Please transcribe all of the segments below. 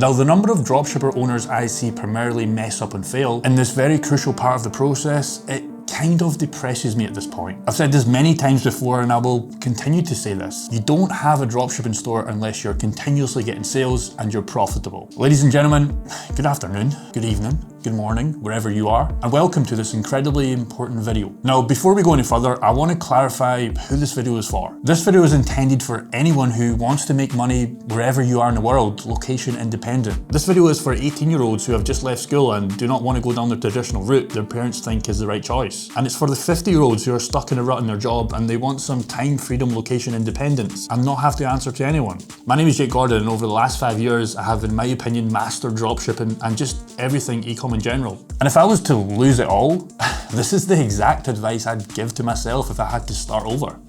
Now, the number of dropshipper owners I see primarily mess up and fail in this very crucial part of the process, it kind of depresses me at this point. I've said this many times before and I will continue to say this. You don't have a dropshipping store unless you're continuously getting sales and you're profitable. Ladies and gentlemen, good afternoon, good evening, good morning, wherever you are, and welcome to this incredibly important video. Now, before we go any further, I want to clarify who this video is for. This video is intended for anyone who wants to make money wherever you are in the world, location independent. This video is for 18-year-olds who have just left school and do not want to go down the traditional route their parents think is the right choice. And it's for the 50-year-olds who are stuck in a rut in their job and they want some time freedom, location independence and not have to answer to anyone. My name is Jake Gordon, and over the last 5 years, I have, in my opinion, mastered dropshipping and just everything ecom in general. And if I was to lose it all, this is the exact advice I'd give to myself if I had to start over.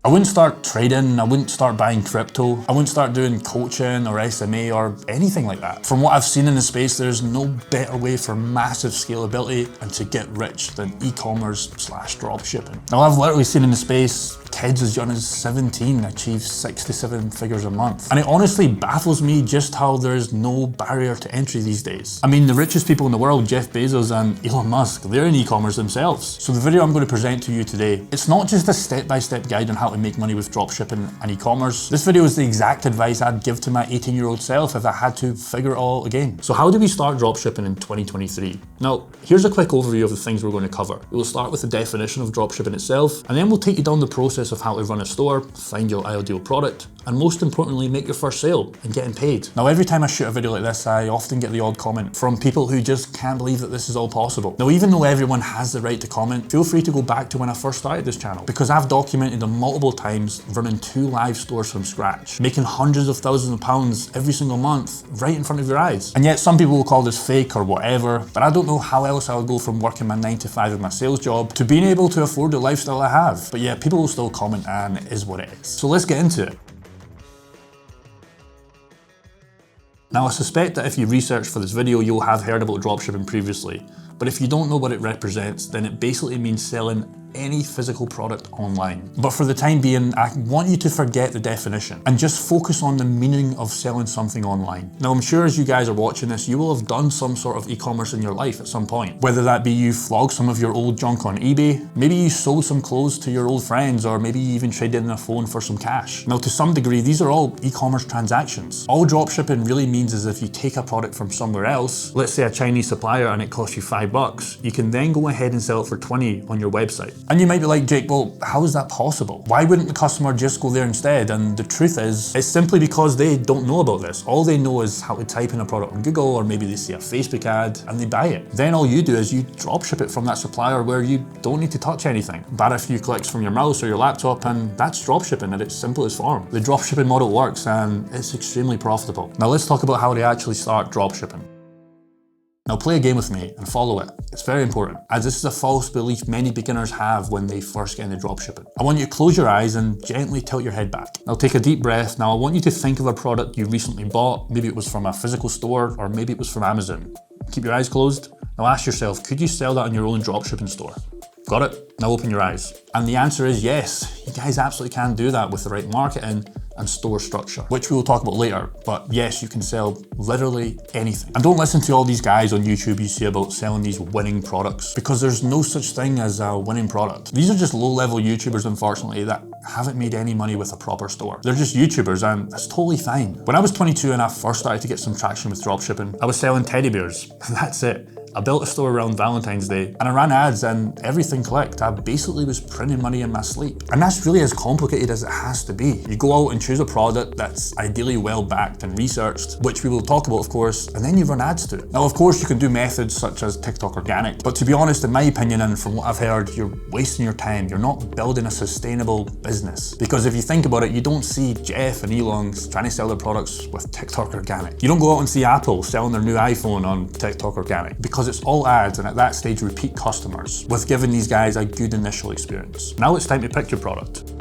I wouldn't start trading, I wouldn't start buying crypto, I wouldn't start doing coaching or SMA or anything like that. From what I've seen in the space, there's no better way for massive scalability and to get rich than e-commerce / dropshipping. Now, I've literally seen in the space kids as young as 17 achieve 6 to 7 figures a month. And it honestly baffles me just how there's no barrier to entry these days. I mean, the richest people in the world, Jeff Bezos and Elon Musk, they're in e-commerce themselves. So the video I'm going to present to you today, it's not just a step-by-step guide on how to make money with dropshipping and e-commerce. This video is the exact advice I'd give to my 18-year-old self if I had to figure it all again. So how do we start dropshipping in 2023? Now, here's a quick overview of the things we're going to cover. We'll start with the definition of dropshipping itself, and then we'll take you down the process of how to run a store, find your ideal product, and most importantly, make your first sale and getting paid. Now, every time I shoot a video like this, I often get the odd comment from people who just can't believe that this is all possible. Now, even though everyone has the right to comment, feel free to go back to when I first started this channel, because I've documented them multiple times running 2 live stores from scratch, making hundreds of thousands of pounds every single month right in front of your eyes. And yet some people will call this fake or whatever, but I don't know how else I would go from working my 9 to 5 in my sales job to being able to afford the lifestyle I have. But yeah, people will still comment and it is what it is. So let's get into it. Now, I suspect that if you research for this video, you'll have heard about dropshipping previously. But if you don't know what it represents, then it basically means selling any physical product online. But for the time being, I want you to forget the definition and just focus on the meaning of selling something online. Now, I'm sure as you guys are watching this, you will have done some sort of e-commerce in your life at some point. Whether that be you flogged some of your old junk on eBay, maybe you sold some clothes to your old friends, or maybe you even traded in a phone for some cash. Now, to some degree, these are all e-commerce transactions. All dropshipping really means is if you take a product from somewhere else, let's say a Chinese supplier, and it costs you $5, you can then go ahead and sell it for 20 on your website. And you might be like, Jake, well, how is that possible? Why wouldn't the customer just go there instead? And the truth is, it's simply because they don't know about this. All they know is how to type in a product on Google, or maybe they see a Facebook ad and they buy it. Then all you do is you drop ship it from that supplier where you don't need to touch anything. But a few clicks from your mouse or your laptop, and that's dropshipping at its simplest form. The dropshipping model works and it's extremely profitable. Now let's talk about how to actually start dropshipping. Now play a game with me and follow it. It's very important, as this is a false belief many beginners have when they first get into dropshipping. I want you to close your eyes and gently tilt your head back. Now take a deep breath. Now I want you to think of a product you recently bought. Maybe it was from a physical store, or maybe it was from Amazon. Keep your eyes closed. Now ask yourself, could you sell that on your own dropshipping store? Got it? Now open your eyes. And the answer is yes. You guys absolutely can do that with the right marketing and store structure, which we will talk about later. But yes, you can sell literally anything. And don't listen to all these guys on YouTube you see about selling these winning products, because there's no such thing as a winning product. These are just low-level YouTubers, unfortunately, that haven't made any money with a proper store. They're just YouTubers, and that's totally fine. When I was 22 and I first started to get some traction with dropshipping, I was selling teddy bears. That's it. I built a store around Valentine's Day and I ran ads and everything clicked. I basically was printing money in my sleep. And that's really as complicated as it has to be. You go out and choose a product that's ideally well backed and researched, which we will talk about, of course, and then you run ads to it. Now, of course, you can do methods such as TikTok organic, but to be honest, in my opinion, and from what I've heard, you're wasting your time. You're not building a sustainable business. Because if you think about it, you don't see Jeff and Elon trying to sell their products with TikTok organic. You don't go out and see Apple selling their new iPhone on TikTok organic, because it's all ads, and at that stage repeat customers, with giving these guys a good initial experience. Now it's time to pick your product.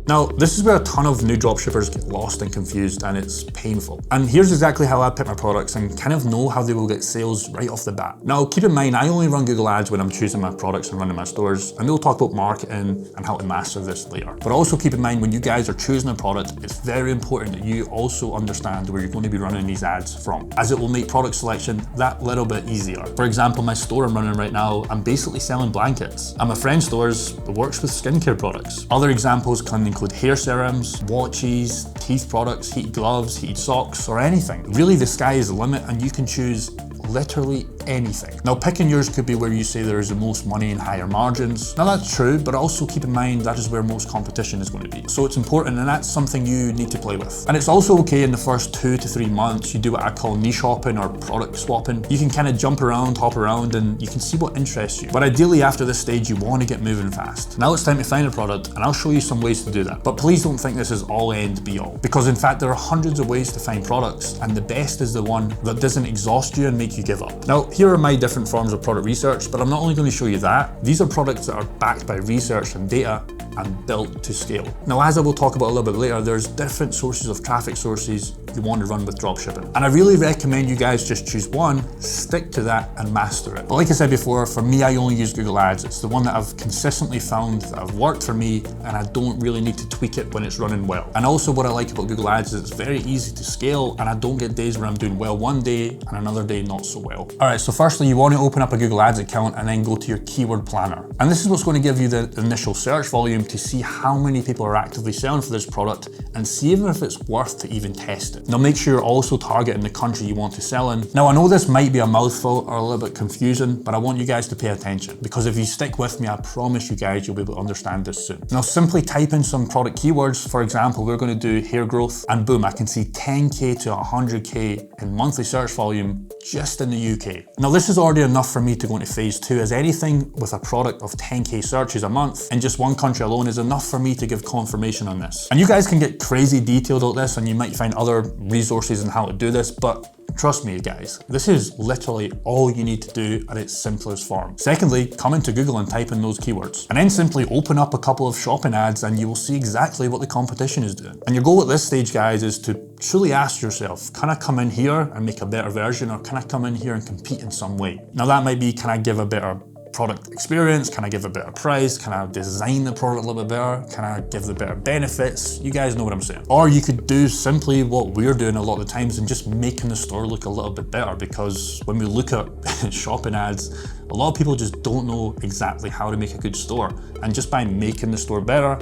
Now, this is where a ton of new dropshippers get lost and confused, and it's painful. And here's exactly how I pick my products and kind of know how they will get sales right off the bat. Now, keep in mind, I only run Google Ads when I'm choosing my products and running my stores, and we'll talk about marketing and how to master this later. But also keep in mind, when you guys are choosing a product, it's very important that you also understand where you're going to be running these ads from, as it will make product selection that little bit easier. For example, my store I'm running right now, I'm basically selling blankets. And my friend's stores works with skincare products. Other examples can include hair serums, watches, teeth products, heated gloves, heated socks, or anything. Really, the sky is the limit, and you can choose literally anything. Now, picking yours could be where you say there is the most money and higher margins. Now, that's true, but also keep in mind that is where most competition is going to be. So it's important, and that's something you need to play with. And it's also okay in the first 2 to 3 months, you do what I call niche hopping or product swapping. You can kind of jump around, hop around, and you can see what interests you. But ideally, after this stage, you want to get moving fast. Now it's time to find a product, and I'll show you some ways to do that. But please don't think this is all end be all, because in fact, there are hundreds of ways to find products, and the best is the one that doesn't exhaust you and make you give up. Now, here are my different forms of product research, but I'm not only going to show you that. These are products that are backed by research and data and built to scale. Now, as I will talk about a little bit later, there's different sources of traffic sources you want to run with dropshipping. And I really recommend you guys just choose one, stick to that, and master it. But like I said before, for me, I only use Google Ads. It's the one that I've consistently found that have worked for me, and I don't really need to tweak it when it's running well. And also what I like about Google Ads is it's very easy to scale, and I don't get days where I'm doing well one day and another day not so well. All right, so firstly, you want to open up a Google Ads account and then go to your keyword planner. And this is what's going to give you the initial search volume to see how many people are actively selling for this product and see even if it's worth to even test it. Now, make sure you're also targeting the country you want to sell in. Now, I know this might be a mouthful or a little bit confusing, but I want you guys to pay attention, because if you stick with me, I promise you guys you'll be able to understand this soon. Now, simply type in some product keywords. For example, we're going to do hair growth, and boom, I can see 10K to 100K in monthly search volume just in the UK. Now, this is already enough for me to go into phase 2, as anything with a product of 10K searches a month in just one country alone is enough for me to give confirmation on this. And you guys can get crazy detailed about this, and you might find other resources on how to do this, but trust me guys, this is literally all you need to do at its simplest form. Secondly, come into Google and type in those keywords, and then simply open up a couple of shopping ads and you will see exactly what the competition is doing. And your goal at this stage, guys, is to truly ask yourself, can I come in here and make a better version, or can I come in here and compete in some way? Now that might be, can I give a better product experience? Can I give a better price? Can I design the product a little bit better? Can I give the better benefits? You guys know what I'm saying. Or you could do simply what we're doing a lot of the times and just making the store look a little bit better, because when we look at shopping ads, a lot of people just don't know exactly how to make a good store. And just by making the store better,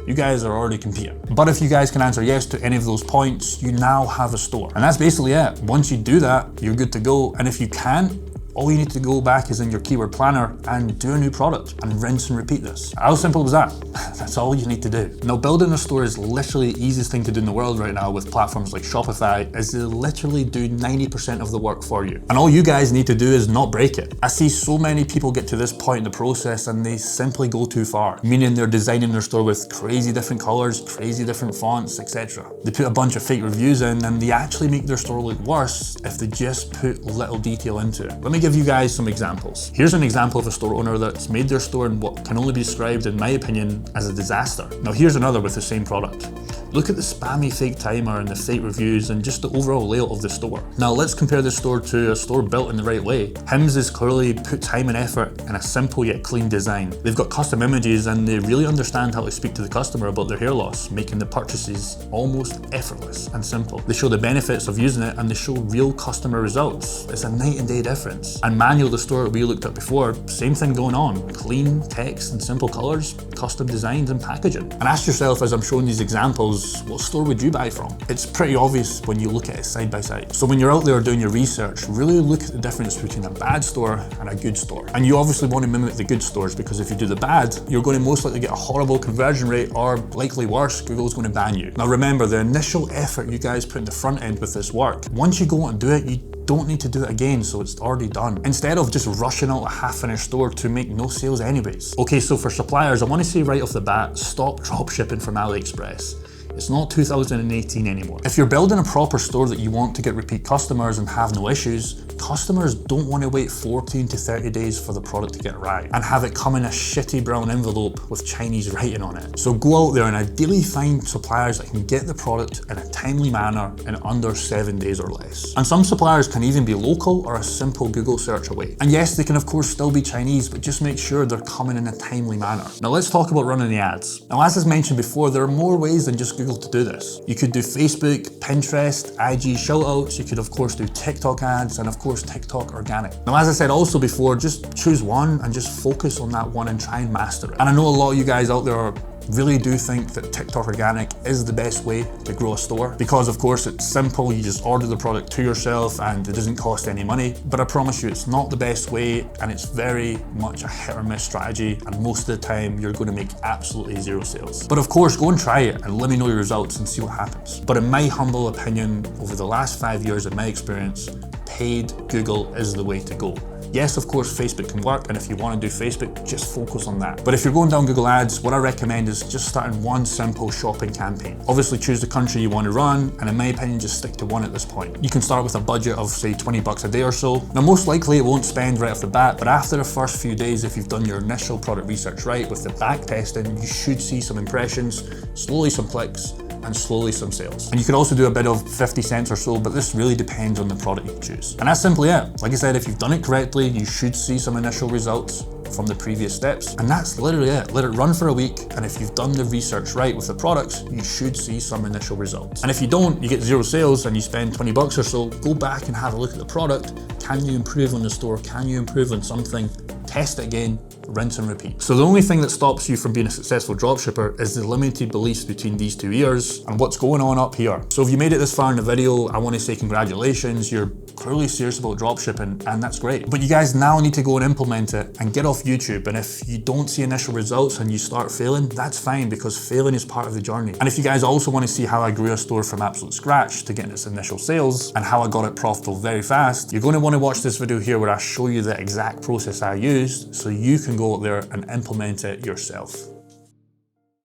you guys are already competing. But if you guys can answer yes to any of those points, you now have a store. And that's basically it. Once you do that, you're good to go. And if you can't, all you need to go back is in your keyword planner and do a new product and rinse and repeat this. How simple was that? That's all you need to do. Now, building a store is literally the easiest thing to do in the world right now with platforms like Shopify, as they literally do 90% of the work for you. And all you guys need to do is not break it. I see so many people get to this point in the process and they simply go too far, meaning they're designing their store with crazy different colors, crazy different fonts, etc. They put a bunch of fake reviews in, and they actually make their store look worse if they just put little detail into it. Let me give you guys some examples. Here's an example of a store owner that's made their store in what can only be described, in my opinion, as a disaster. Now here's another with the same product. Look at the spammy fake timer and the fake reviews and just the overall layout of the store. Now let's compare this store to a store built in the right way. Hims has clearly put time and effort in a simple yet clean design. They've got custom images and they really understand how to speak to the customer about their hair loss, making the purchases almost effortless and simple. They show the benefits of using it and they show real customer results. It's a night and day difference. And Manual, the store we looked at before, same thing going on. Clean text and simple colors, custom designs and packaging. And ask yourself, as I'm showing these examples, what store would you buy from? It's pretty obvious when you look at it side by side. So when you're out there doing your research, really look at the difference between a bad store and a good store. And you obviously want to mimic the good stores, because if you do the bad, you're going to most likely get a horrible conversion rate, or likely worse, Google's going to ban you. Now remember, the initial effort you guys put in the front end with this work, once you go and do it, you don't need to do it again, so it's already done. Instead of just rushing out a half-finished store to make no sales anyways. Okay, so for suppliers, I want to say right off the bat, stop drop shipping from AliExpress. It's not 2018 anymore. If you're building a proper store that you want to get repeat customers and have no issues, customers don't want to wait 14 to 30 days for the product to get arrived and have it come in a shitty brown envelope with Chinese writing on it. So go out there and ideally find suppliers that can get the product in a timely manner in under 7 days or less. And some suppliers can even be local or a simple Google search away. And yes, they can of course still be Chinese, but just make sure they're coming in a timely manner. Now let's talk about running the ads. Now as I mentioned before, there are more ways than just Google to do this. You could do Facebook, Pinterest, IG shoutouts, you could of course do TikTok ads, and of course TikTok organic. Now as I said also before, just choose one and just focus on that one and try and master it. And I know a lot of you guys out there really do think that TikTok organic is the best way to grow a store because of course it's simple, you just order the product to yourself and it doesn't cost any money. But I promise you it's not the best way, and it's very much a hit or miss strategy, and most of the time you're going to make absolutely zero sales. But of course go and try it and let me know your results and see what happens. But in my humble opinion, over the last 5 years in my experience, paid Google is the way to go. Yes, of course, Facebook can work, and if you want to do Facebook, just focus on that. But if you're going down Google Ads, what I recommend is just starting one simple shopping campaign. Obviously, choose the country you want to run, and in my opinion, just stick to one at this point. You can start with a budget of, say, 20 bucks a day or so. Now, most likely it won't spend right off the bat, but after the first few days, if you've done your initial product research right with the back testing, you should see some impressions, slowly some clicks, and slowly some sales. And you could also do a bit of 50 cents or so, but this really depends on the product you choose. And that's simply it. Like I said, if you've done it correctly, you should see some initial results from the previous steps. And that's literally it. Let it run for a week, and if you've done the research right with the products, you should see some initial results. And if you don't, you get zero sales and you spend 20 bucks or so, go back and have a look at the product. Can you improve on the store? Can you improve on something? Test it again, rinse and repeat. So the only thing that stops you from being a successful dropshipper is the limited beliefs between these two ears and what's going on up here. So if you made it this far in the video, I want to say congratulations. You're clearly serious about dropshipping, and that's great. But you guys now need to go and implement it and get off YouTube. And if you don't see initial results and you start failing, that's fine, because failing is part of the journey. And if you guys also want to see how I grew a store from absolute scratch to getting its initial sales and how I got it profitable very fast, you're going to want to watch this video here where I show you the exact process I used so you can go out there and implement it yourself.